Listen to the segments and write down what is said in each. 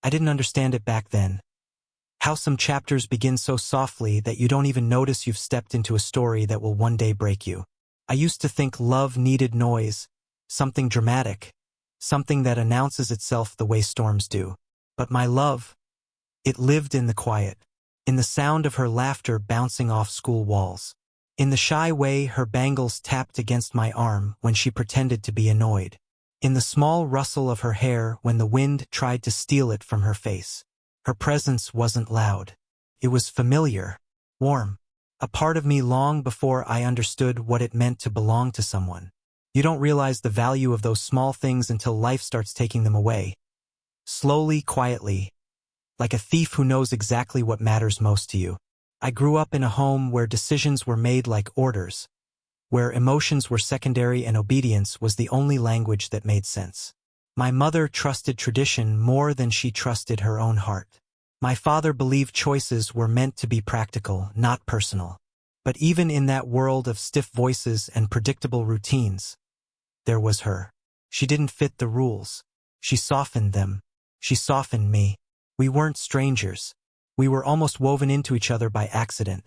I didn't understand it back then. How some chapters begin so softly that you don't even notice you've stepped into a story that will one day break you. I used to think love needed noise, something dramatic, something that announces itself the way storms do. But my love, it lived in the quiet, in the sound of her laughter bouncing off school walls, in the shy way her bangles tapped against my arm when she pretended to be annoyed, in the small rustle of her hair when the wind tried to steal it from her face. Her presence wasn't loud. It was familiar, warm, a part of me long before I understood what it meant to belong to someone. You don't realize the value of those small things until life starts taking them away. Slowly, quietly, like a thief who knows exactly what matters most to you. I grew up in a home where decisions were made like orders, where emotions were secondary and obedience was the only language that made sense. My mother trusted tradition more than she trusted her own heart. My father believed choices were meant to be practical, not personal. But even in that world of stiff voices and predictable routines, there was her. She didn't fit the rules. She softened them. She softened me. We weren't strangers. We were almost woven into each other by accident.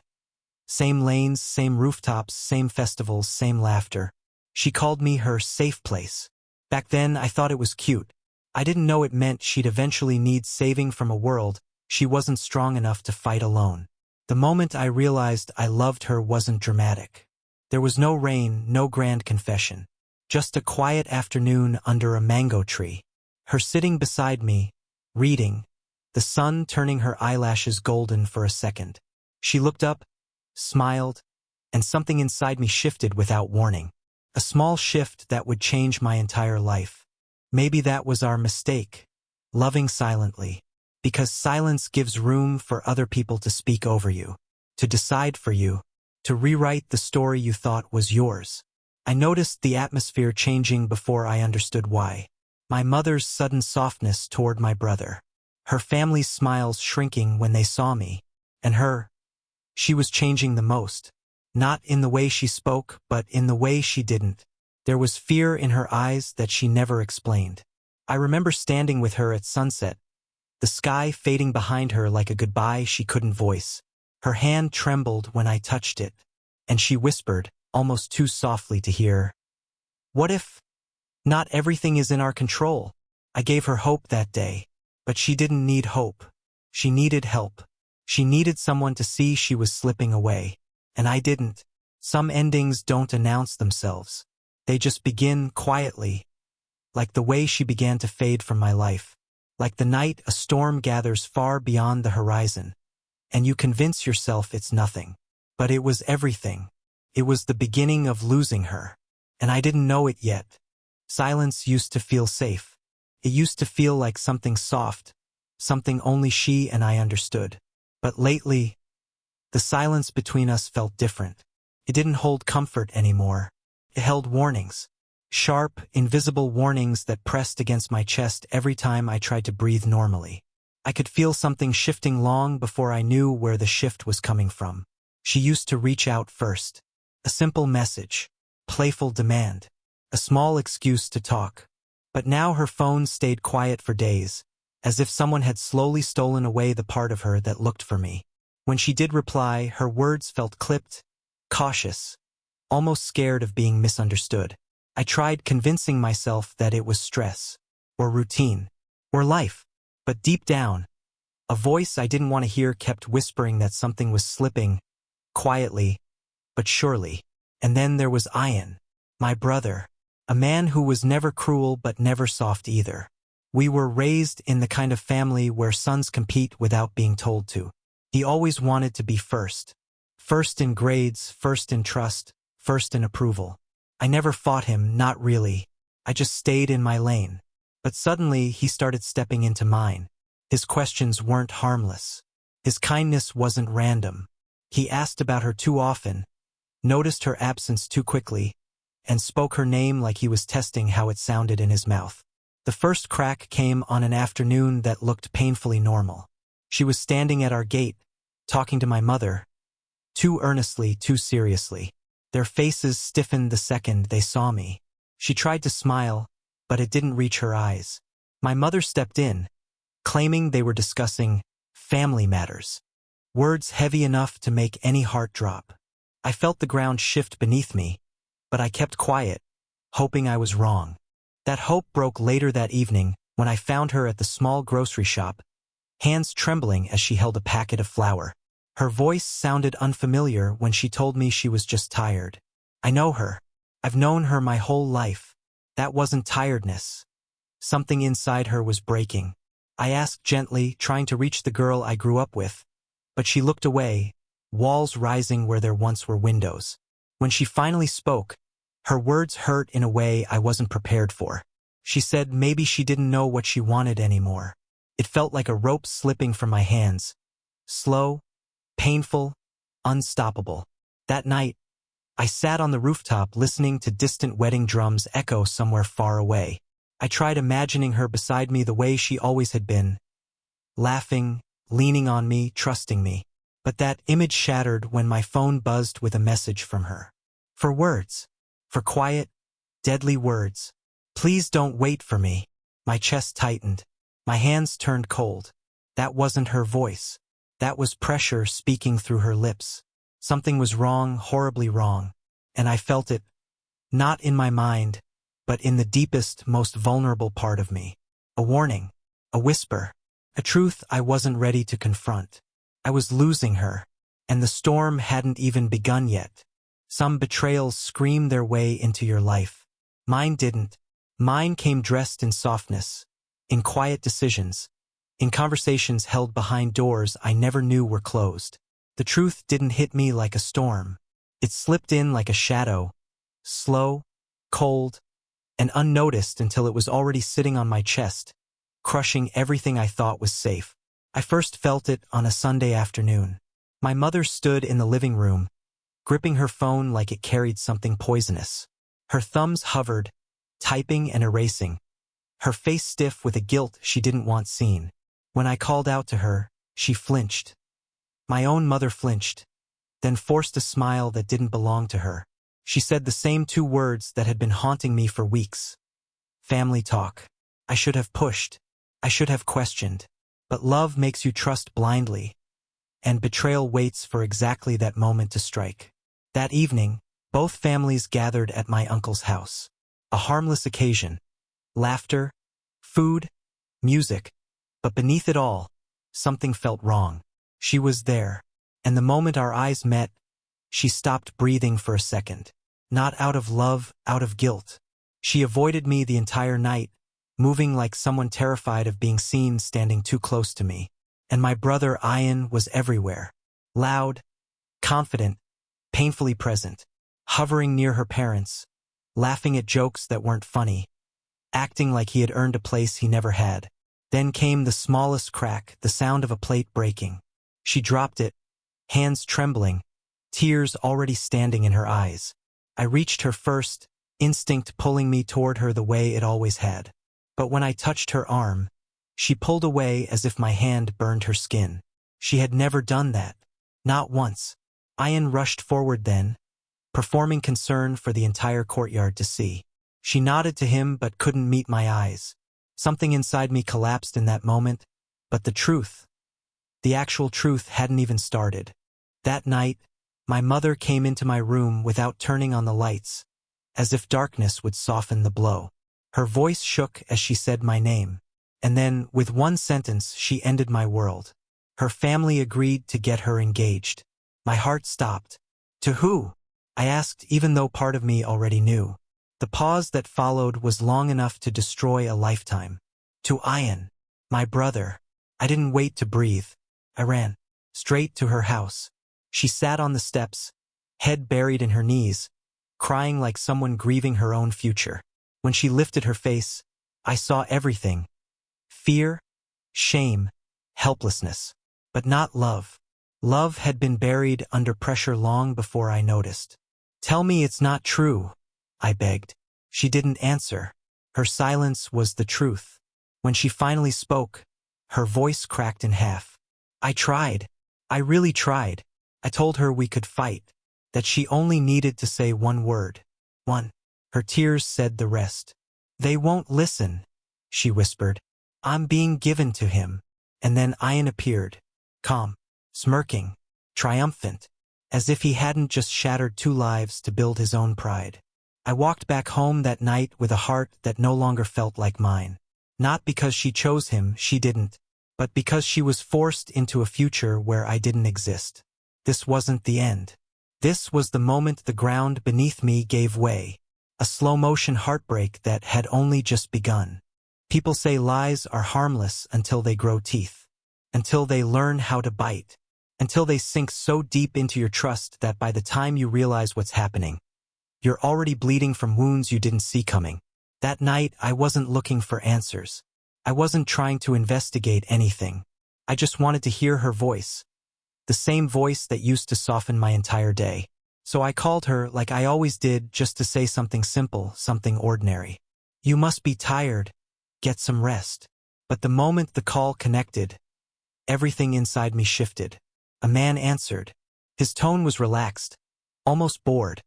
Same lanes, same rooftops, same festivals, same laughter. She called me her safe place. Back then, I thought it was cute. I didn't know it meant she'd eventually need saving from a world she wasn't strong enough to fight alone. The moment I realized I loved her wasn't dramatic. There was no rain, no grand confession. Just a quiet afternoon under a mango tree. Her sitting beside me, reading, the sun turning her eyelashes golden for a second. She looked up, smiled, and something inside me shifted without warning. A small shift that would change my entire life. Maybe that was our mistake, loving silently, because silence gives room for other people to speak over you, to decide for you, to rewrite the story you thought was yours. I noticed the atmosphere changing before I understood why. My mother's sudden softness toward my brother. Her family's smiles shrinking when they saw me. And she was changing the most. Not in the way she spoke, but in the way she didn't. There was fear in her eyes that she never explained. I remember standing with her at sunset, the sky fading behind her like a goodbye she couldn't voice. Her hand trembled when I touched it, and she whispered, almost too softly to hear, "What if? Not everything is in our control." I gave her hope that day, but she didn't need hope. She needed help. She needed someone to see she was slipping away. And I didn't. Some endings don't announce themselves. They just begin quietly, like the way she began to fade from my life. Like the night a storm gathers far beyond the horizon, and you convince yourself it's nothing. But it was everything. It was the beginning of losing her. And I didn't know it yet. Silence used to feel safe. It used to feel like something soft, something only she and I understood. But lately, the silence between us felt different. It didn't hold comfort anymore. It held warnings. Sharp, invisible warnings that pressed against my chest every time I tried to breathe normally. I could feel something shifting long before I knew where the shift was coming from. She used to reach out first. A simple message. Playful demand. A small excuse to talk. But now her phone stayed quiet for days, as if someone had slowly stolen away the part of her that looked for me. When she did reply, her words felt clipped, cautious, almost scared of being misunderstood. I tried convincing myself that it was stress, or routine, or life. But deep down, a voice I didn't want to hear kept whispering that something was slipping, quietly, but surely. And then there was Ian, my brother, a man who was never cruel but never soft either. We were raised in the kind of family where sons compete without being told to. He always wanted to be first. First in grades, first in trust, first in approval. I never fought him, not really. I just stayed in my lane. But suddenly he started stepping into mine. His questions weren't harmless. His kindness wasn't random. He asked about her too often, noticed her absence too quickly, and spoke her name like he was testing how it sounded in his mouth. The first crack came on an afternoon that looked painfully normal. She was standing at our gate, talking to my mother, too earnestly, too seriously. Their faces stiffened the second they saw me. She tried to smile, but it didn't reach her eyes. My mother stepped in, claiming they were discussing family matters. Words heavy enough to make any heart drop. I felt the ground shift beneath me, but I kept quiet, hoping I was wrong. That hope broke later that evening when I found her at the small grocery shop, hands trembling as she held a packet of flour. Her voice sounded unfamiliar when she told me she was just tired. I know her. I've known her my whole life. That wasn't tiredness. Something inside her was breaking. I asked gently, trying to reach the girl I grew up with, but she looked away, walls rising where there once were windows. When she finally spoke, her words hurt in a way I wasn't prepared for. She said maybe she didn't know what she wanted anymore. It felt like a rope slipping from my hands. Slow, painful, unstoppable. That night, I sat on the rooftop listening to distant wedding drums echo somewhere far away. I tried imagining her beside me the way she always had been, laughing, leaning on me, trusting me. But that image shattered when my phone buzzed with a message from her. For words. For quiet, deadly words. Please don't wait for me. My chest tightened. My hands turned cold. That wasn't her voice. That was pressure speaking through her lips. Something was wrong, horribly wrong. And I felt it, not in my mind, but in the deepest, most vulnerable part of me. A warning. A whisper. A truth I wasn't ready to confront. I was losing her, and the storm hadn't even begun yet. Some betrayals scream their way into your life. Mine didn't. Mine came dressed in softness, in quiet decisions, in conversations held behind doors I never knew were closed. The truth didn't hit me like a storm. It slipped in like a shadow, slow, cold, and unnoticed until it was already sitting on my chest, crushing everything I thought was safe. I first felt it on a Sunday afternoon. My mother stood in the living room, gripping her phone like it carried something poisonous. Her thumbs hovered, typing and erasing, her face stiff with a guilt she didn't want seen. When I called out to her, she flinched. My own mother flinched, then forced a smile that didn't belong to her. She said the same two words that had been haunting me for weeks. Family talk. I should have pushed. I should have questioned. But love makes you trust blindly, and betrayal waits for exactly that moment to strike. That evening, both families gathered at my uncle's house. A harmless occasion. Laughter, food, music. But beneath it all, something felt wrong. She was there, and the moment our eyes met, she stopped breathing for a second. Not out of love, out of guilt. She avoided me the entire night, moving like someone terrified of being seen standing too close to me. And my brother Ian was everywhere. Loud, confident, painfully present, hovering near her parents, laughing at jokes that weren't funny, acting like he had earned a place he never had. Then came the smallest crack, the sound of a plate breaking. She dropped it, hands trembling, tears already standing in her eyes. I reached her first, instinct pulling me toward her the way it always had. But when I touched her arm, she pulled away as if my hand burned her skin. She had never done that. Not once. Ian rushed forward then, performing concern for the entire courtyard to see. She nodded to him but couldn't meet my eyes. Something inside me collapsed in that moment, but the truth, the actual truth, hadn't even started. That night, my mother came into my room without turning on the lights, as if darkness would soften the blow. Her voice shook as she said my name, and then, with one sentence, she ended my world. Her family agreed to get her engaged. My heart stopped. To who? I asked, even though part of me already knew. The pause that followed was long enough to destroy a lifetime. To Ian, my brother. I didn't wait to breathe. I ran straight to her house. She sat on the steps, head buried in her knees, crying like someone grieving her own future. When she lifted her face, I saw everything. Fear, shame, helplessness. But not love. Love had been buried under pressure long before I noticed. Tell me it's not true, I begged. She didn't answer. Her silence was the truth. When she finally spoke, her voice cracked in half. I tried. I really tried. I told her we could fight, that she only needed to say one word. One. Her tears said the rest. They won't listen, she whispered. I'm being given to him. And then Ian appeared, calm, smirking, triumphant, as if he hadn't just shattered 2 lives to build his own pride. I walked back home that night with a heart that no longer felt like mine. Not because she chose him, she didn't, but because she was forced into a future where I didn't exist. This wasn't the end. This was the moment the ground beneath me gave way, a slow-motion heartbreak that had only just begun. People say lies are harmless until they grow teeth, until they learn how to bite, until they sink so deep into your trust that by the time you realize what's happening, you're already bleeding from wounds you didn't see coming. That night, I wasn't looking for answers. I wasn't trying to investigate anything. I just wanted to hear her voice, the same voice that used to soften my entire day. So I called her like I always did, just to say something simple, something ordinary. You must be tired. Get some rest. But the moment the call connected, everything inside me shifted. A man answered. His tone was relaxed, almost bored,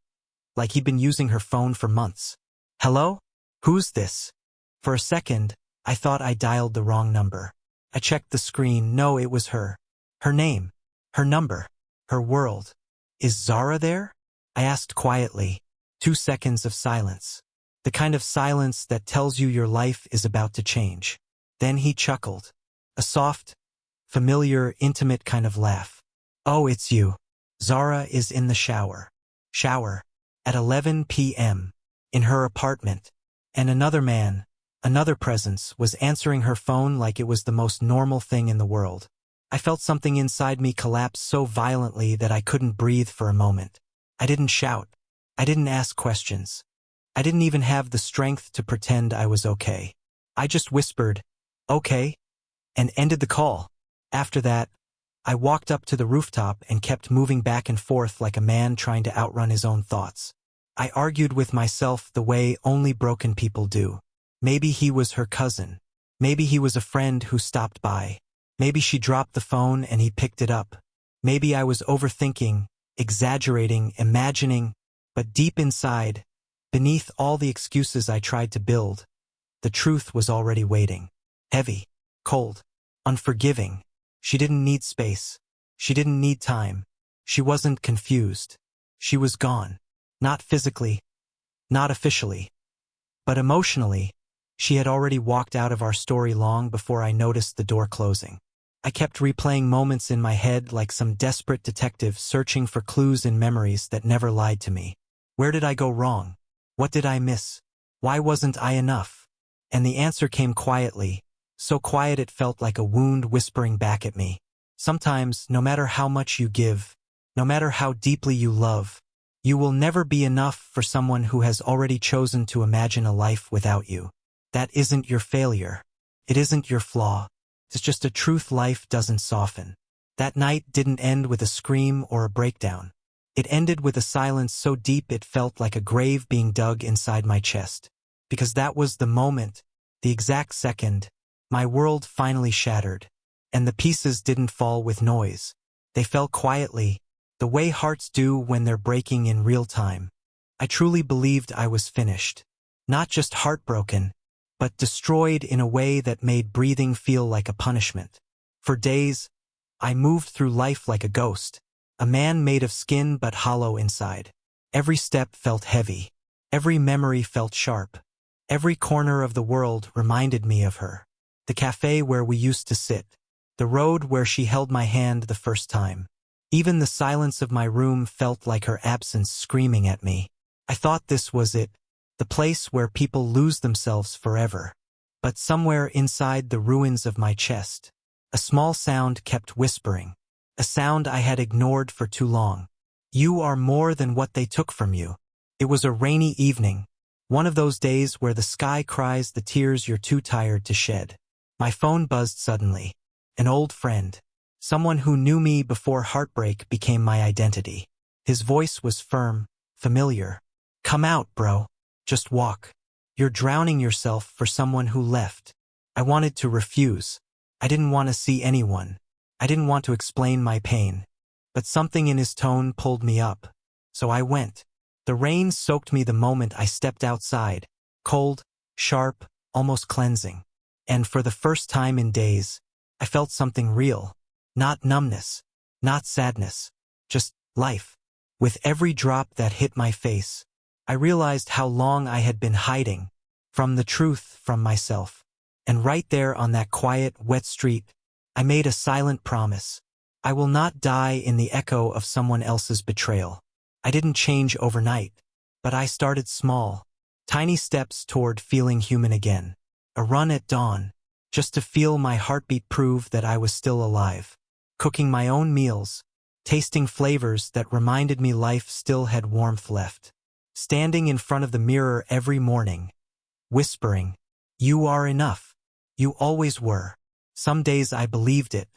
like he'd been using her phone for months. Hello? Who's this? For a second, I thought I dialed the wrong number. I checked the screen. No, it was her. Her name. Her number. Her world. Is Zara there? I asked quietly. 2 seconds of silence. The kind of silence that tells you your life is about to change. Then he chuckled. A soft, familiar, intimate kind of laugh. Oh, it's you. Zara is in the shower. Shower. At 11 p.m. In her apartment. And another man, another presence, was answering her phone like it was the most normal thing in the world. I felt something inside me collapse so violently that I couldn't breathe for a moment. I didn't shout. I didn't ask questions. I didn't even have the strength to pretend I was okay. I just whispered, okay, and ended the call. After that, I walked up to the rooftop and kept moving back and forth like a man trying to outrun his own thoughts. I argued with myself the way only broken people do. Maybe he was her cousin. Maybe he was a friend who stopped by. Maybe she dropped the phone and he picked it up. Maybe I was overthinking, exaggerating, imagining, but deep inside, beneath all the excuses I tried to build, the truth was already waiting. Heavy, cold, unforgiving. She didn't need space. She didn't need time. She wasn't confused. She was gone. Not physically, not officially, but emotionally. She had already walked out of our story long before I noticed the door closing. I kept replaying moments in my head like some desperate detective searching for clues in memories that never lied to me. Where did I go wrong? What did I miss? Why wasn't I enough? And the answer came quietly, so quiet it felt like a wound whispering back at me. Sometimes, no matter how much you give, no matter how deeply you love, you will never be enough for someone who has already chosen to imagine a life without you. That isn't your failure. It isn't your flaw. It's just a truth life doesn't soften. That night didn't end with a scream or a breakdown. It ended with a silence so deep it felt like a grave being dug inside my chest. Because that was the moment, the exact second, my world finally shattered. And the pieces didn't fall with noise. They fell quietly, the way hearts do when they're breaking in real time. I truly believed I was finished. Not just heartbroken, but destroyed in a way that made breathing feel like a punishment. For days, I moved through life like a ghost, a man made of skin but hollow inside. Every step felt heavy. Every memory felt sharp. Every corner of the world reminded me of her. The cafe where we used to sit. The road where she held my hand the first time. Even the silence of my room felt like her absence screaming at me. I thought this was it, the place where people lose themselves forever. But somewhere inside the ruins of my chest, a small sound kept whispering, a sound I had ignored for too long. You are more than what they took from you. It was a rainy evening, one of those days where the sky cries the tears you're too tired to shed. My phone buzzed suddenly. An old friend. Someone who knew me before heartbreak became my identity. His voice was firm, familiar. Come out, bro. Just walk. You're drowning yourself for someone who left. I wanted to refuse. I didn't want to see anyone. I didn't want to explain my pain. But something in his tone pulled me up. So I went. The rain soaked me the moment I stepped outside. Cold, sharp, almost cleansing. And for the first time in days, I felt something real. Not numbness, not sadness, just life. With every drop that hit my face, I realized how long I had been hiding from the truth, from myself. And right there on that quiet, wet street, I made a silent promise. I will not die in the echo of someone else's betrayal. I didn't change overnight, but I started small. Tiny steps toward feeling human again. A run at dawn, just to feel my heartbeat, prove that I was still alive. Cooking my own meals, tasting flavors that reminded me life still had warmth left. Standing in front of the mirror every morning, whispering, "You are enough. You always were." Some days I believed it,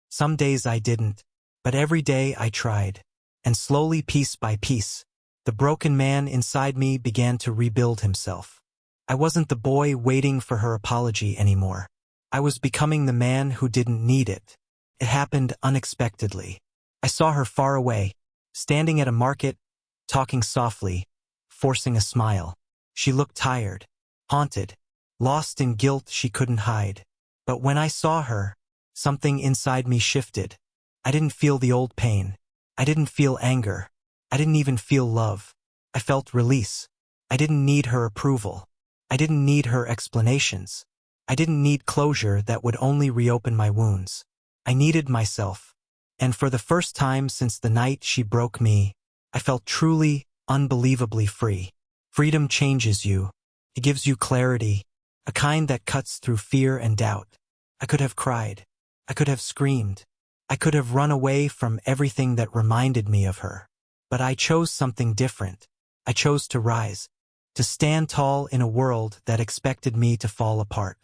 some days I didn't, but every day I tried. And slowly, piece by piece, the broken man inside me began to rebuild himself. I wasn't the boy waiting for her apology anymore. I was becoming the man who didn't need it. It happened unexpectedly. I saw her far away, standing at a market, talking softly, forcing a smile. She looked tired, haunted, lost in guilt she couldn't hide. But when I saw her, something inside me shifted. I didn't feel the old pain. I didn't feel anger. I didn't even feel love. I felt release. I didn't need her approval. I didn't need her explanations. I didn't need closure that would only reopen my wounds. I needed myself. And for the first time since the night she broke me, I felt truly, unbelievably free. Freedom changes you. It gives you clarity, a kind that cuts through fear and doubt. I could have cried. I could have screamed. I could have run away from everything that reminded me of her. But I chose something different. I chose to rise, to stand tall in a world that expected me to fall apart,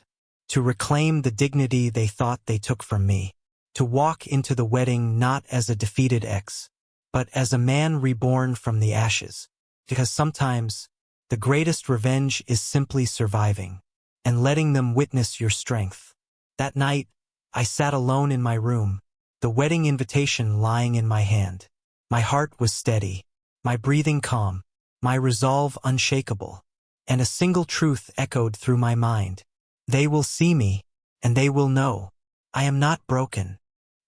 to reclaim the dignity they thought they took from me, to walk into the wedding not as a defeated ex, but as a man reborn from the ashes. Because sometimes, the greatest revenge is simply surviving, and letting them witness your strength. That night, I sat alone in my room, the wedding invitation lying in my hand. My heart was steady, my breathing calm, my resolve unshakable, and a single truth echoed through my mind. They will see me, and they will know. I am not broken.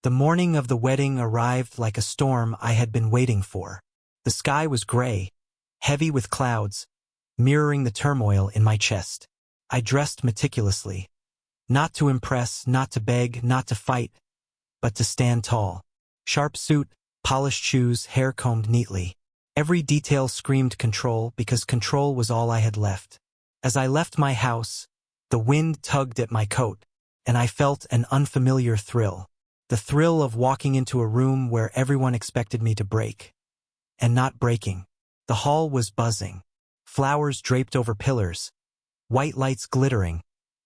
The morning of the wedding arrived like a storm I had been waiting for. The sky was gray, heavy with clouds, mirroring the turmoil in my chest. I dressed meticulously. Not to impress, not to beg, not to fight, but to stand tall. Sharp suit, polished shoes, hair combed neatly. Every detail screamed control, because control was all I had left. As I left my house, the wind tugged at my coat, and I felt an unfamiliar thrill. The thrill of walking into a room where everyone expected me to break. And not breaking. The hall was buzzing. Flowers draped over pillars. White lights glittering.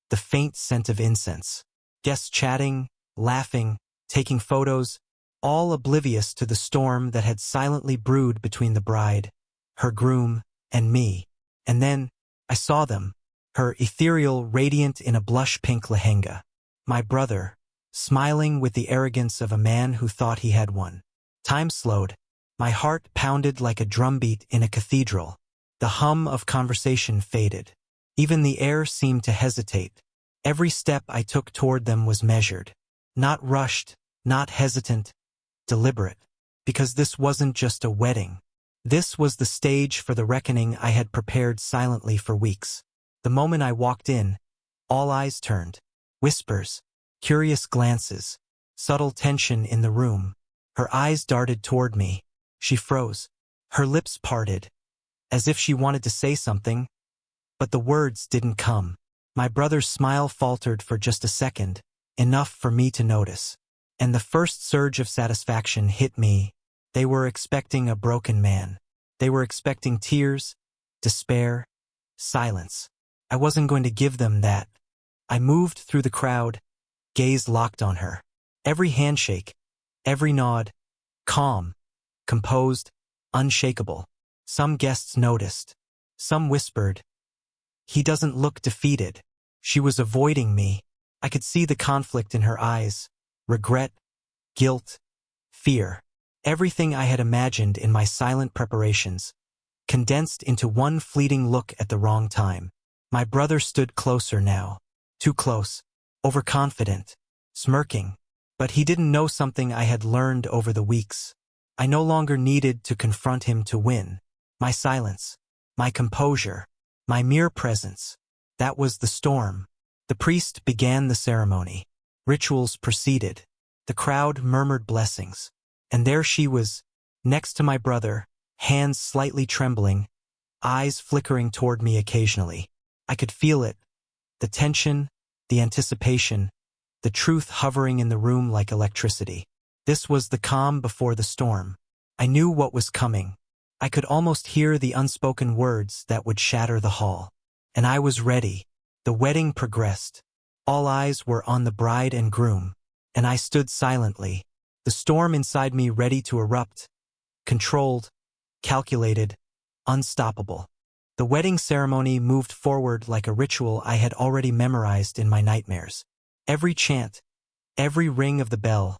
The faint scent of incense. Guests chatting, laughing, taking photos, all oblivious to the storm that had silently brewed between the bride, her groom, and me. And then, I saw them, her ethereal, radiant in a blush-pink lehenga. My brother, smiling with the arrogance of a man who thought he had won. Time slowed. My heart pounded like a drumbeat in a cathedral. The hum of conversation faded. Even the air seemed to hesitate. Every step I took toward them was measured. Not rushed, not hesitant, deliberate. Because this wasn't just a wedding. This was the stage for the reckoning I had prepared silently for weeks. The moment I walked in, all eyes turned. Whispers, curious glances, subtle tension in the room. Her eyes darted toward me. She froze. Her lips parted, as if she wanted to say something, but the words didn't come. My brother's smile faltered for just a second, enough for me to notice. And the first surge of satisfaction hit me. They were expecting a broken man. They were expecting tears, despair, silence. I wasn't going to give them that. I moved through the crowd, gaze locked on her. Every handshake, every nod, calm, composed, unshakable. Some guests noticed. Some whispered, "He doesn't look defeated." She was avoiding me. I could see the conflict in her eyes. Regret, guilt, fear. Everything I had imagined in my silent preparations, condensed into one fleeting look at the wrong time. My brother stood closer now. Too close. overconfident, smirking. But he didn't know something I had learned over the weeks. I no longer needed to confront him to win. My silence, my composure, my mere presence. That was the storm. The priest began the ceremony. Rituals proceeded. The crowd murmured blessings. And there she was, next to my brother, hands slightly trembling, eyes flickering toward me occasionally. I could feel it. The tension, the anticipation, the truth hovering in the room like electricity. This was the calm before the storm. I knew what was coming. I could almost hear the unspoken words that would shatter the hall. And I was ready. The wedding progressed. All eyes were on the bride and groom. And I stood silently, the storm inside me ready to erupt, controlled, calculated, unstoppable. The wedding ceremony moved forward like a ritual I had already memorized in my nightmares. Every chant, every ring of the bell,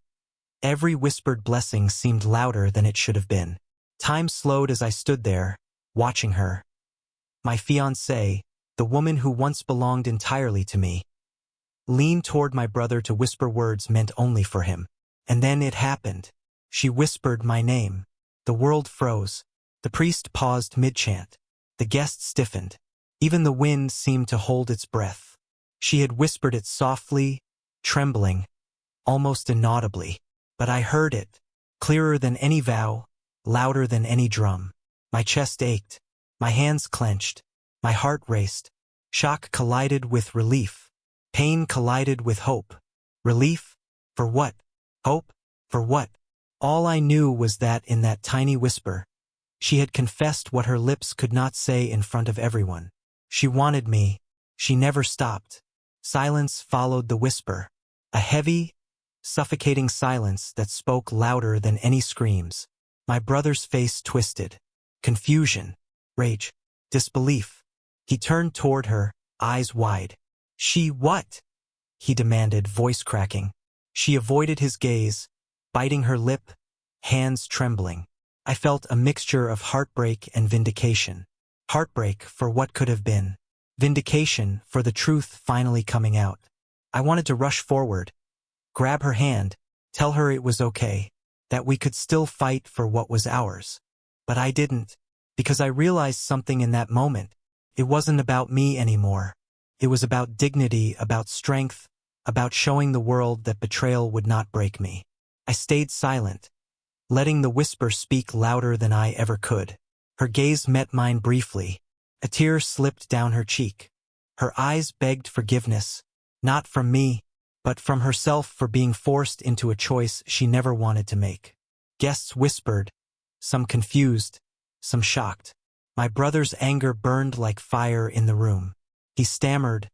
every whispered blessing seemed louder than it should have been. Time slowed as I stood there, watching her. My fiancée, the woman who once belonged entirely to me, leaned toward my brother to whisper words meant only for him. And then it happened. She whispered my name. The world froze. The priest paused mid-chant. The guests stiffened. Even the wind seemed to hold its breath. She had whispered it softly, trembling, almost inaudibly. But I heard it, clearer than any vow, louder than any drum. My chest ached. My hands clenched. My heart raced. Shock collided with relief. Pain collided with hope. Relief? For what? Hope? For what? All I knew was that in that tiny whisper, she had confessed what her lips could not say in front of everyone. She wanted me. She never stopped. Silence followed the whisper. A heavy, suffocating silence that spoke louder than any screams. My brother's face twisted. Confusion, rage, disbelief. He turned toward her, eyes wide. She what? He demanded, voice cracking. She avoided his gaze, biting her lip, hands trembling. I felt a mixture of heartbreak and vindication. Heartbreak for what could have been. Vindication for the truth finally coming out. I wanted to rush forward, grab her hand, tell her it was okay, that we could still fight for what was ours. But I didn't, because I realized something in that moment. It wasn't about me anymore. It was about dignity, about strength, about showing the world that betrayal would not break me. I stayed silent, letting the whisper speak louder than I ever could. Her gaze met mine briefly. A tear slipped down her cheek. Her eyes begged forgiveness, not from me, but from herself for being forced into a choice she never wanted to make. Guests whispered, some confused, some shocked. My brother's anger burned like fire in the room. He stammered,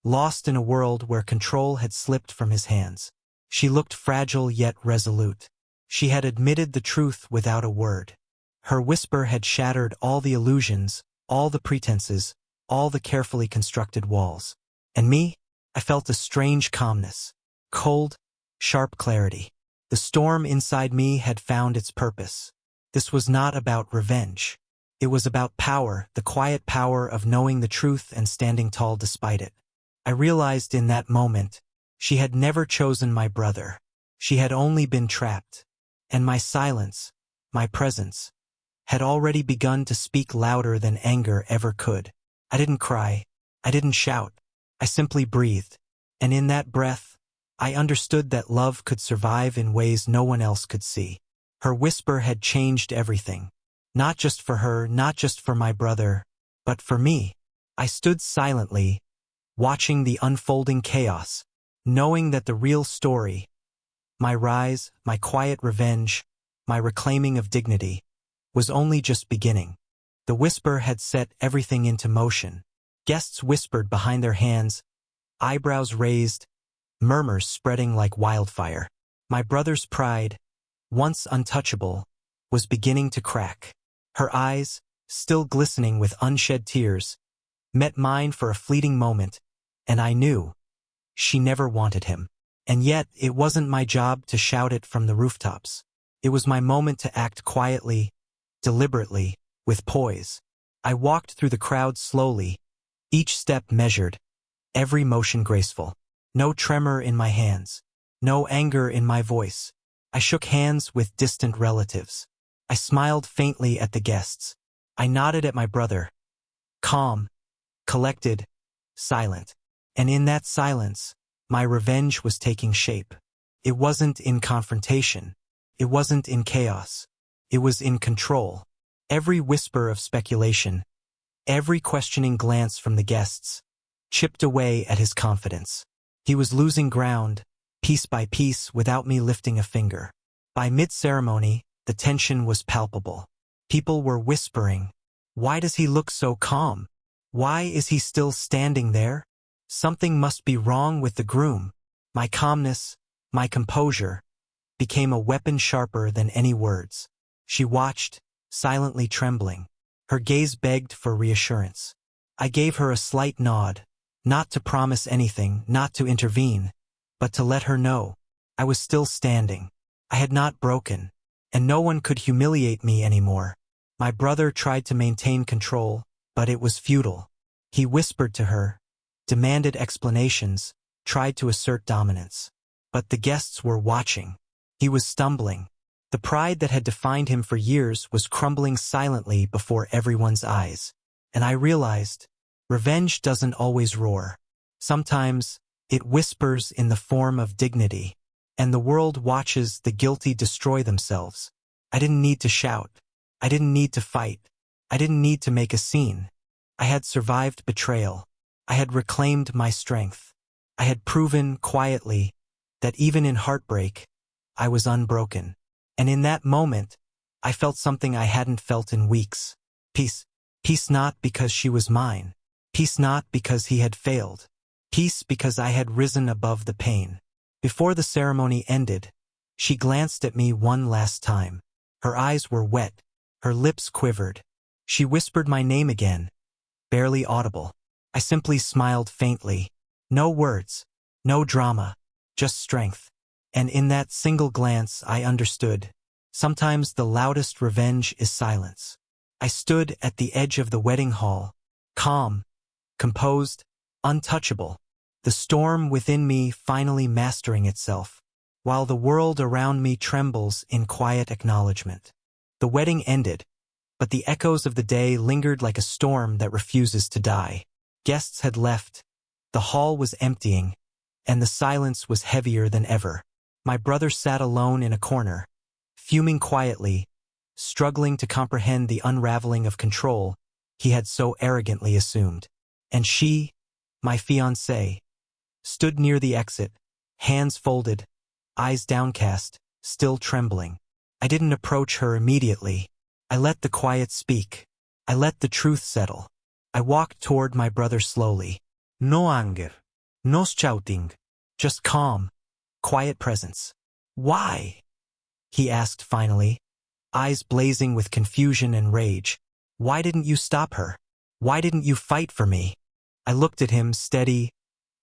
lost in a world where control had slipped from his hands. She looked fragile yet resolute. She had admitted the truth without a word. Her whisper had shattered all the illusions, all the pretenses, all the carefully constructed walls. And me? I felt a strange calmness. Cold, sharp clarity. The storm inside me had found its purpose. This was not about revenge. It was about power, the quiet power of knowing the truth and standing tall despite it. I realized in that moment, she had never chosen my brother. She had only been trapped. And my silence, my presence, had already begun to speak louder than anger ever could. I didn't cry. I didn't shout. I simply breathed. And in that breath, I understood that love could survive in ways no one else could see. Her whisper had changed everything. Not just for her, not just for my brother, but for me. I stood silently, watching the unfolding chaos, knowing that the real story, my rise, my quiet revenge, my reclaiming of dignity, was only just beginning. The whisper had set everything into motion. Guests whispered behind their hands, eyebrows raised, murmurs spreading like wildfire. My brother's pride, once untouchable, was beginning to crack. Her eyes, still glistening with unshed tears, met mine for a fleeting moment, and I knew she never wanted him. And yet, it wasn't my job to shout it from the rooftops. It was my moment to act quietly, deliberately, with poise. I walked through the crowd slowly, each step measured, every motion graceful. No tremor in my hands. No anger in my voice. I shook hands with distant relatives. I smiled faintly at the guests. I nodded at my brother. Calm, collected, silent. And in that silence, my revenge was taking shape. It wasn't in confrontation. It wasn't in chaos. It was in control. Every whisper of speculation, every questioning glance from the guests, chipped away at his confidence. He was losing ground, piece by piece, without me lifting a finger. By mid-ceremony, the tension was palpable. People were whispering, "Why does he look so calm? Why is he still standing there?" Something must be wrong with the groom. My calmness, my composure, became a weapon sharper than any words. She watched, silently trembling. Her gaze begged for reassurance. I gave her a slight nod, not to promise anything, not to intervene, but to let her know I was still standing. I had not broken, and no one could humiliate me anymore. My brother tried to maintain control, but it was futile. He whispered to her, demanded explanations, tried to assert dominance. But the guests were watching. He was stumbling. The pride that had defined him for years was crumbling silently before everyone's eyes. And I realized, revenge doesn't always roar. Sometimes, it whispers in the form of dignity. And the world watches the guilty destroy themselves. I didn't need to shout. I didn't need to fight. I didn't need to make a scene. I had survived betrayal. I had reclaimed my strength. I had proven quietly that even in heartbreak, I was unbroken. And in that moment, I felt something I hadn't felt in weeks. Peace. Peace not because she was mine. Peace not because he had failed. Peace because I had risen above the pain. Before the ceremony ended, she glanced at me one last time. Her eyes were wet. Her lips quivered. She whispered my name again, barely audible. I simply smiled faintly. No words, no drama, just strength. And in that single glance I understood. Sometimes the loudest revenge is silence. I stood at the edge of the wedding hall, calm, composed, untouchable. The storm within me finally mastering itself, while the world around me trembles in quiet acknowledgement. The wedding ended, but the echoes of the day lingered like a storm that refuses to die. Guests had left, the hall was emptying, and the silence was heavier than ever. My brother sat alone in a corner, fuming quietly, struggling to comprehend the unraveling of control he had so arrogantly assumed. And she, my fiancée, stood near the exit, hands folded, eyes downcast, still trembling. I didn't approach her immediately. I let the quiet speak. I let the truth settle. I walked toward my brother slowly. No anger, no shouting, just calm, quiet presence. "Why?" he asked finally, eyes blazing with confusion and rage. "Why didn't you stop her? Why didn't you fight for me?" I looked at him, steady,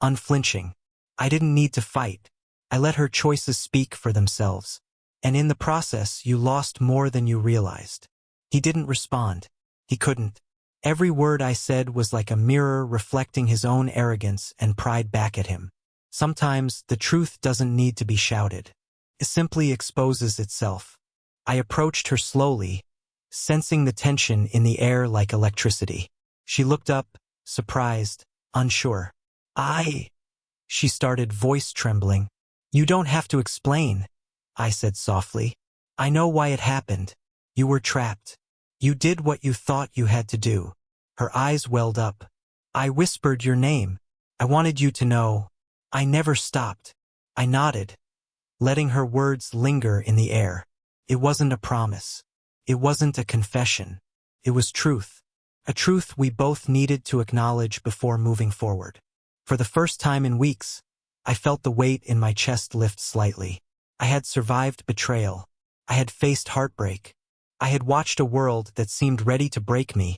unflinching. I didn't need to fight. I let her choices speak for themselves. And in the process, you lost more than you realized. He didn't respond. He couldn't. Every word I said was like a mirror reflecting his own arrogance and pride back at him. Sometimes the truth doesn't need to be shouted. It simply exposes itself. I approached her slowly, sensing the tension in the air like electricity. She looked up, surprised, unsure. She started, voice trembling. "You don't have to explain," I said softly. "I know why it happened. You were trapped. You did what you thought you had to do." Her eyes welled up. "I whispered your name. I wanted you to know. I never stopped." I nodded, letting her words linger in the air. It wasn't a promise. It wasn't a confession. It was truth. A truth we both needed to acknowledge before moving forward. For the first time in weeks, I felt the weight in my chest lift slightly. I had survived betrayal. I had faced heartbreak. I had watched a world that seemed ready to break me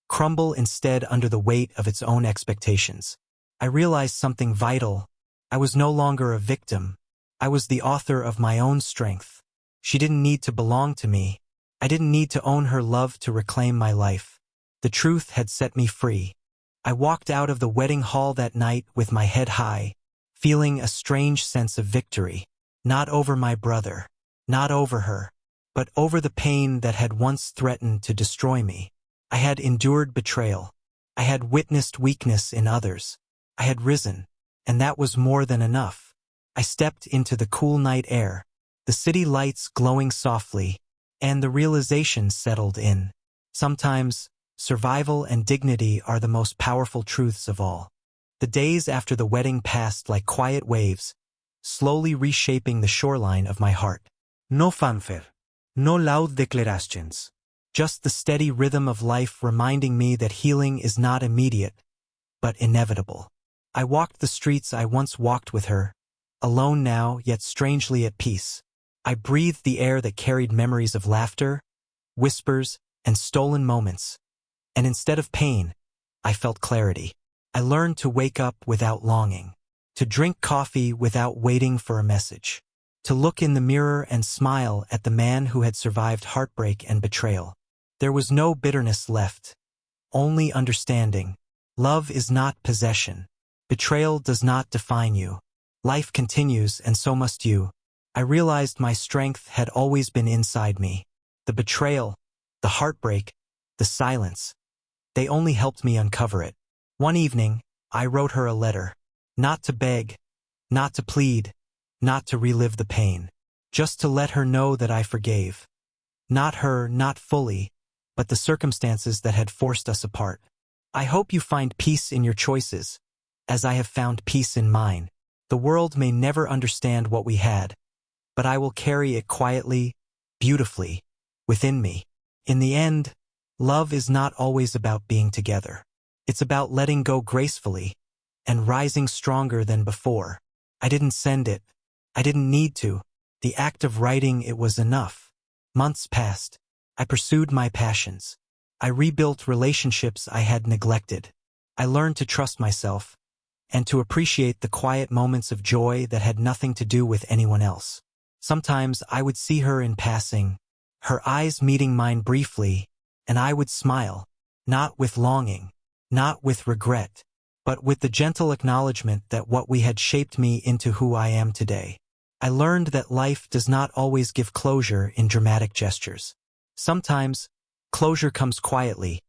crumble instead under the weight of its own expectations. I realized something vital. I was no longer a victim. I was the author of my own strength. She didn't need to belong to me. I didn't need to own her love to reclaim my life. The truth had set me free. I walked out of the wedding hall that night with my head high, feeling a strange sense of victory. Not over my brother, not over her, but over the pain that had once threatened to destroy me. I had endured betrayal. I had witnessed weakness in others. I had risen, and that was more than enough. I stepped into the cool night air, the city lights glowing softly, and the realization settled in. Sometimes, survival and dignity are the most powerful truths of all. The days after the wedding passed like quiet waves, slowly reshaping the shoreline of my heart. No fanfare, no loud declarations. Just the steady rhythm of life reminding me that healing is not immediate, but inevitable. I walked the streets I once walked with her, alone now, yet strangely at peace. I breathed the air that carried memories of laughter, whispers, and stolen moments. And instead of pain, I felt clarity. I learned to wake up without longing, to drink coffee without waiting for a message, to look in the mirror and smile at the man who had survived heartbreak and betrayal. There was no bitterness left, only understanding. Love is not possession. Betrayal does not define you. Life continues, and so must you. I realized my strength had always been inside me. The betrayal, the heartbreak, the silence, they only helped me uncover it. One evening, I wrote her a letter. Not to beg, not to plead, not to relive the pain. Just to let her know that I forgave. Not her, not fully, but the circumstances that had forced us apart. I hope you find peace in your choices, as I have found peace in mine. The world may never understand what we had, but I will carry it quietly, beautifully, within me. In the end, love is not always about being together. It's about letting go gracefully and rising stronger than before. I didn't send it. I didn't need to. The act of writing it was enough. Months passed. I pursued my passions. I rebuilt relationships I had neglected. I learned to trust myself and to appreciate the quiet moments of joy that had nothing to do with anyone else. Sometimes I would see her in passing, her eyes meeting mine briefly, and I would smile, not with longing, not with regret, but with the gentle acknowledgement that what we had shaped me into who I am today. I learned that life does not always give closure in dramatic gestures. Sometimes, closure comes quietly,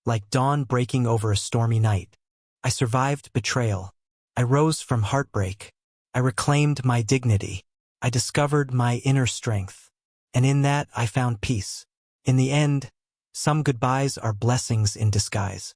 like dawn breaking over a stormy night. I survived betrayal. I rose from heartbreak. I reclaimed my dignity. I discovered my inner strength. And in that, I found peace. In the end, some goodbyes are blessings in disguise.